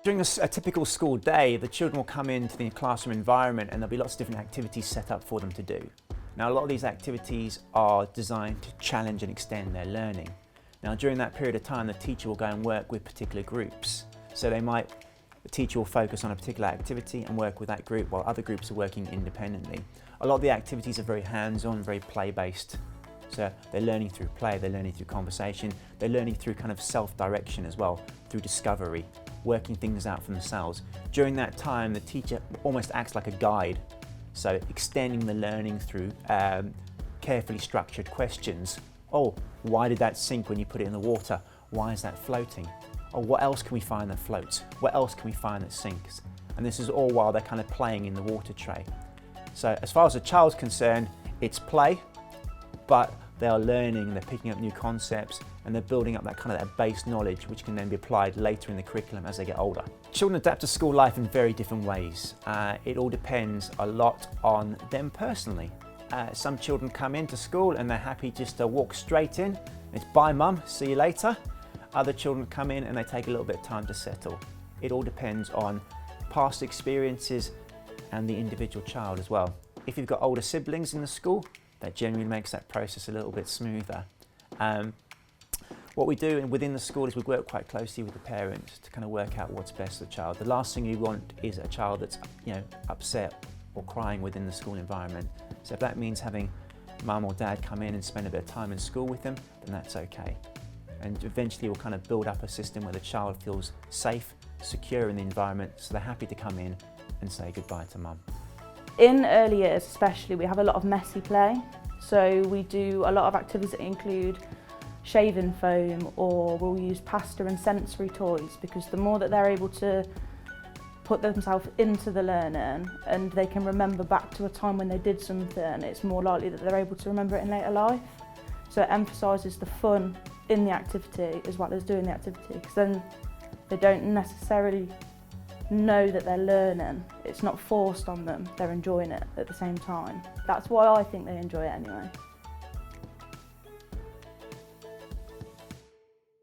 During a typical school day, the children will come into the classroom environment and there'll be lots of different activities set up for them to do. Now, a lot of these activities are designed to challenge and extend their learning. Now, during that period of time, the teacher will go and work with particular groups. So the teacher will focus on a particular activity and work with that group while other groups are working independently. A lot of the activities are very hands-on, very play-based. So they're learning through play, they're learning through conversation, they're learning through kind of self-direction as well, through discovery, working things out for themselves. During that time, the teacher almost acts like a guide. So extending the learning through carefully structured questions. Oh, why did that sink when you put it in the water? Why is that floating? Oh, what else can we find that floats? What else can we find that sinks? And this is all while they're kind of playing in the water tray. So as far as the child's concerned, it's play, but they are learning, they're picking up new concepts, and they're building up that base knowledge which can then be applied later in the curriculum as they get older. Children adapt to school life in very different ways. It all depends a lot on them personally. Some children come into school and they're happy just to walk straight in. It's bye mum, see you later. Other children come in and they take a little bit of time to settle. It all depends on past experiences and the individual child as well. If you've got older siblings in the school, that generally makes that process a little bit smoother. What we do within the school is we work quite closely with the parents to kind of work out what's best for the child. The last thing you want is a child that's upset or crying within the school environment. So if that means having mum or dad come in and spend a bit of time in school with them, then that's okay. And eventually we'll kind of build up a system where the child feels safe, secure in the environment, so they're happy to come in and say goodbye to mum. In early years especially, we have a lot of messy play. So we do a lot of activities that include shaving foam, or we'll use pasta and sensory toys, because the more that they're able to put themselves into the learning and they can remember back to a time when they did something, it's more likely that they're able to remember it in later life. So it emphasises the fun in the activity as well as doing the activity, because then they don't necessarily know that they're learning. It's not forced on them, they're enjoying it at the same time. That's why I think they enjoy it anyway.